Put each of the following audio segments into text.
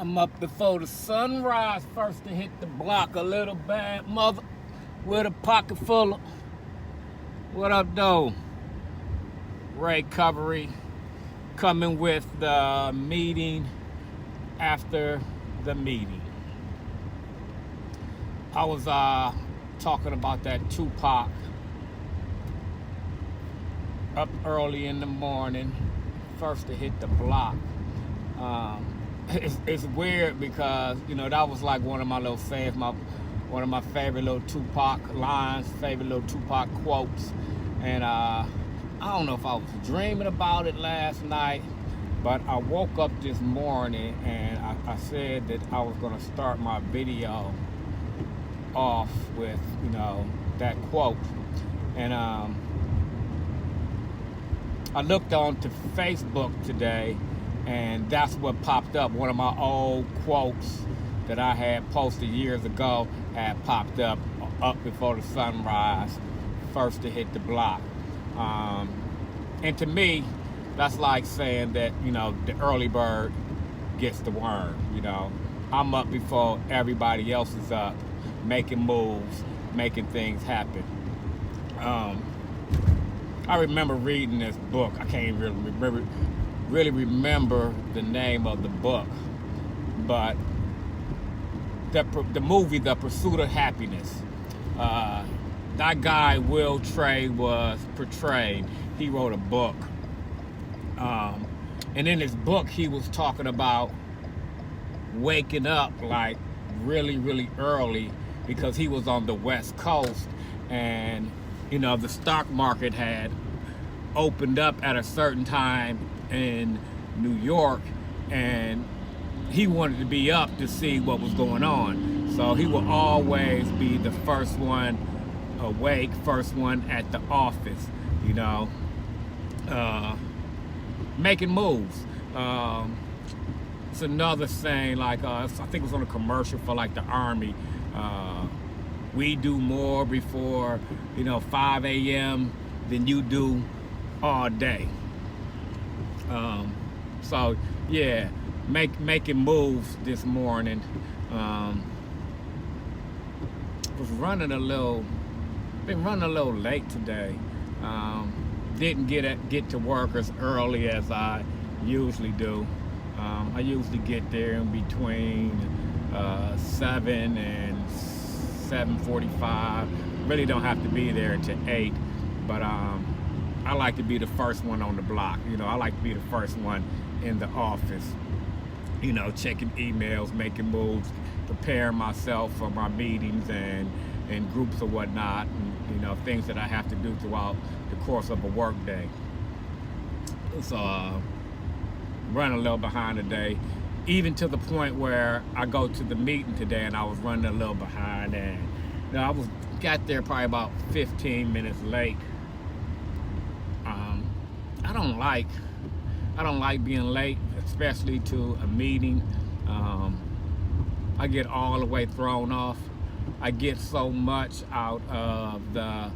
I'm up before the sunrise, first to hit the block. A little bad mother with a pocket full of, what up, though? Recovery, coming with the meeting after the meeting. I was talking about that Tupac up early in the morning, first to hit the block. It's weird because that was like one of my little sayings, one of my favorite little Tupac lines, favorite little Tupac quotes, and I don't know if I was dreaming about it last night, but I woke up this morning and I said that I was gonna start my video off with that quote, and I looked on to Facebook today, and that's what popped up. One of my old quotes that I had posted years ago had popped up before the sunrise, first to hit the block. And to me, that's like saying that, the early bird gets the worm. I'm up before everybody else is up, making moves, making things happen. I remember reading this book. I can't really remember the name of the book, but the movie, The Pursuit of Happiness, that guy Will Trey was portrayed. He wrote a book, and in his book he was talking about waking up like really, really early, because he was on the West Coast, and the stock market had opened up at a certain time in New York, and he wanted to be up to see what was going on. So he will always be the first one awake, first one at the office, making moves. It's another saying, like I think it was on a commercial for like the Army. We do more before 5 a.m. than you do all day. So yeah, making moves this morning. Was running a little late today. Didn't get to work as early as I usually do. I usually get there in between 7 and 7:45. Really don't have to be there until 8, but I like to be the first one on the block. I like to be the first one in the office. Checking emails, making moves, preparing myself for my meetings and groups or whatnot, and things that I have to do throughout the course of a work day. So running a little behind today, even to the point where I go to the meeting today and I was running a little behind, and I got there probably about 15 minutes late. I don't like being late, especially to a meeting. I get all the way thrown off. I get so much out of the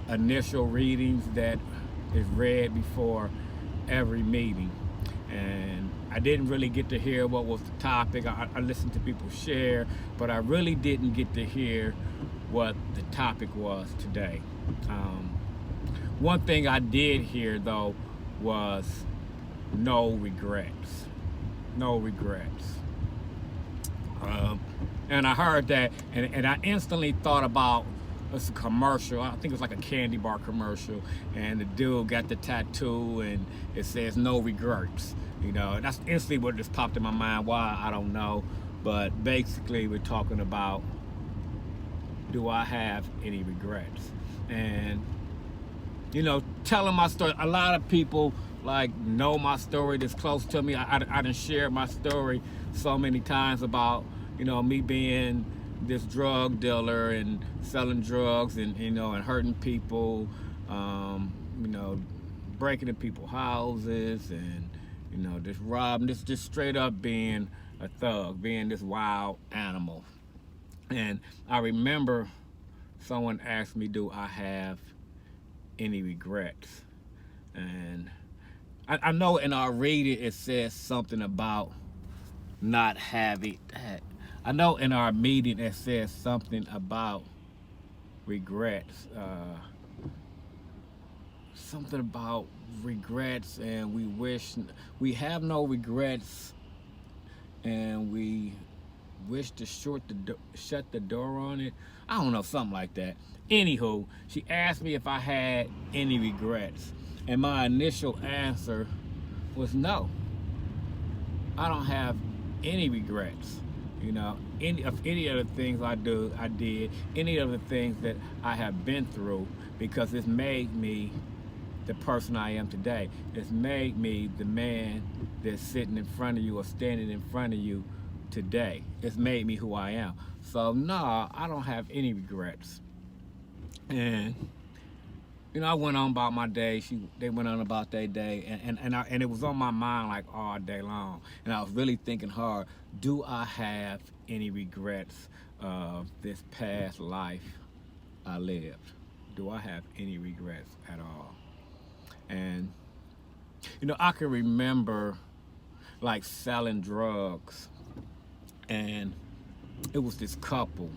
initial readings that is read before every meeting, and I didn't really get to hear what was the topic. I listened to people share, but I really didn't get to hear what the topic was today. One thing I did hear though was no regrets. No regrets. And I heard that, and I instantly thought about a commercial. I think it was like a candy bar commercial, and the dude got the tattoo and it says no regrets. That's instantly what just popped in my mind. Why, I don't know, but basically we're talking about, do I have any regrets? And telling my story, a lot of people know my story that's close to me. I done shared my story so many times about me being this drug dealer and selling drugs and and hurting people, breaking in people's houses, and just robbing, just straight up being a thug, being this wild animal. And I remember someone asked me, do I have any regrets? And I know in our reading it says something about not having. I know in our meeting it says something about regrets. Something about regrets, and we have no regrets, and we wish to shut the door on it. I don't know, something like that. Anywho, she asked me if I had any regrets, and my initial answer was no. I don't have any regrets. You know, any of the things I did, any of the things that I have been through, because it's made me the person I am today. It's made me the man that's sitting in front of you or standing in front of you today. It's made me who I am. So no, I don't have any regrets. And I went on about my day. They went on about their day, and it was on my mind like all day long. And I was really thinking hard. Do I have any regrets of this past life I lived? Do I have any regrets at all? And I can remember like selling drugs, and it was this couple,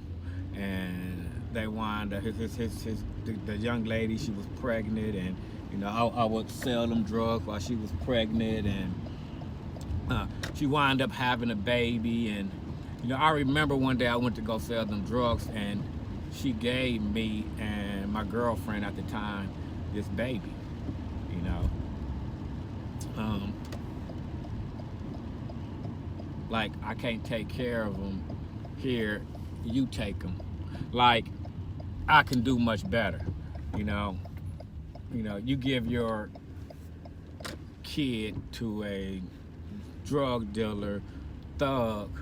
and they wind up the young lady, she was pregnant, and I would sell them drugs while she was pregnant, and she wound up having a baby. And I remember one day I went to go sell them drugs, and she gave me and my girlfriend at the time this baby. Like, I can't take care of them, here, you take them. Like, I can do much better. You give your kid to a drug dealer, thug,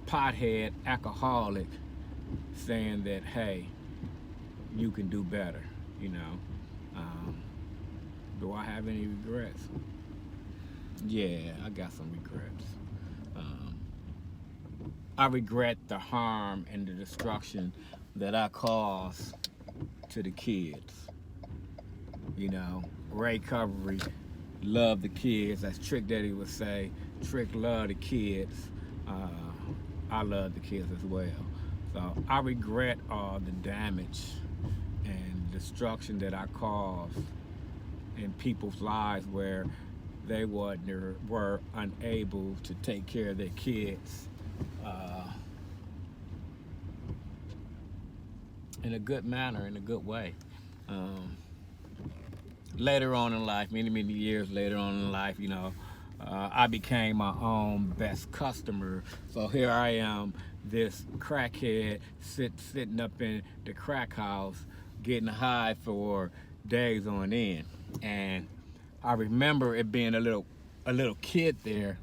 pothead, alcoholic, saying that, hey, you can do better. Do I have any regrets? Yeah, I got some regrets. I regret the harm and the destruction that I caused to the kids. Ray Covery loved the kids, as Trick Daddy would say. Trick loved the kids. I love the kids as well. So I regret all the damage and destruction that I caused in people's lives, where they were unable to take care of their kids in a good manner, in a good way. Later on in life, many years later on in life, I became my own best customer. So here I am, this crackhead sitting up in the crack house, getting high for days on end. And I remember it being a little kid there.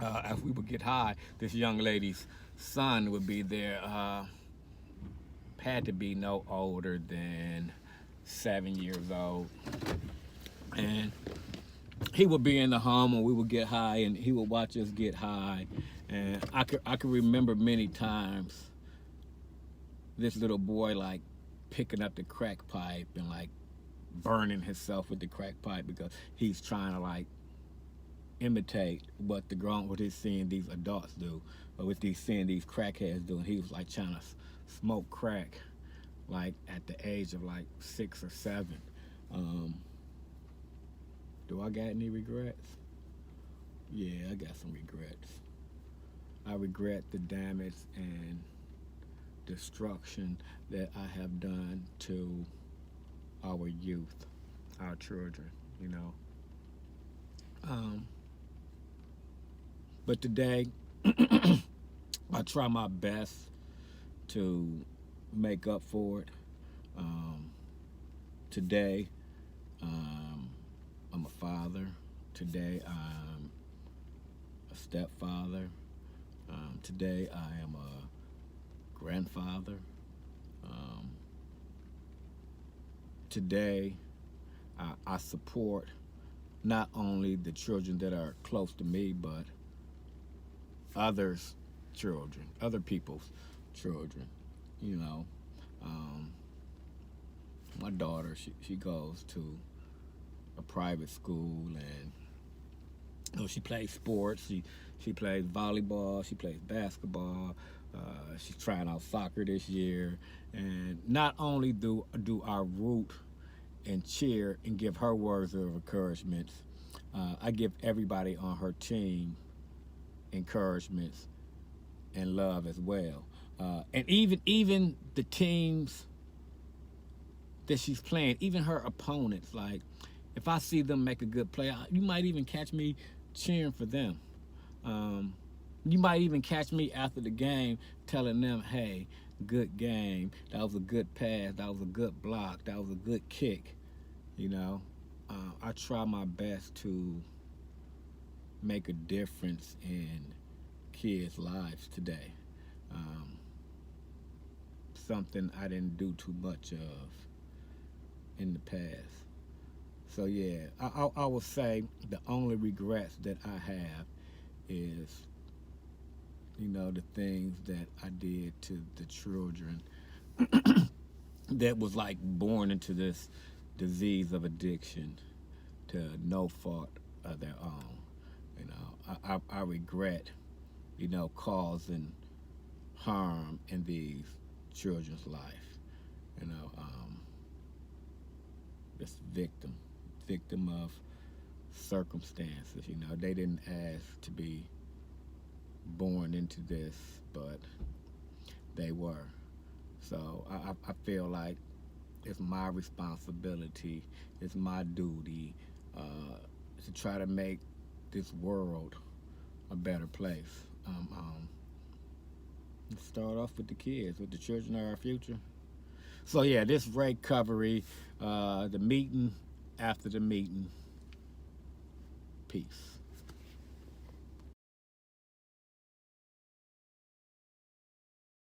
As we would get high, this young lady's son would be there. Had to be no older than 7 years old, and he would be in the home, and we would get high, and he would watch us get high. And I could remember many times this little boy like picking up the crack pipe and like burning himself with the crack pipe, because he's trying to like imitate what he's seeing these adults do, or what he's seeing these crackheads do. And he was like trying to smoke crack, like at the age of like 6 or 7. Do I got any regrets? Yeah, I got some regrets. I regret the damage and destruction that I have done to our youth, our children, But today, I try my best to make up for it. Today, I'm a father. Today, I'm a stepfather. Today, I am a grandfather. Today, I support not only the children that are close to me, but others' children, other people's children. My daughter, she goes to a private school, and You know, she plays sports. She plays volleyball. She plays basketball. She's trying out soccer this year. And not only do I root and cheer and give her words of encouragement, I give everybody on her team encouragements and love as well. And even the teams that she's playing, even her opponents, like if I see them make a good play, you might even catch me cheering for them. Um, you might even catch me after the game telling them, hey, good game. That was a good pass. That was a good block. That was a good kick. You know, I try my best to make a difference in kids' lives today. Um, Something I didn't do too much of in the past. So yeah, I would say the only regrets that I have is, you know, the things that I did to the children that was like born into this disease of addiction to no fault of their own. You know, I regret, you know, causing harm in these children's life. You know, this victim of circumstances. You know, they didn't ask to be born into this, but they were. So I feel like it's my responsibility, it's my duty to try to make this world a better place. Let's start off with the kids, with the children are our future. So yeah, this recovery, the meeting after the meeting. Peace.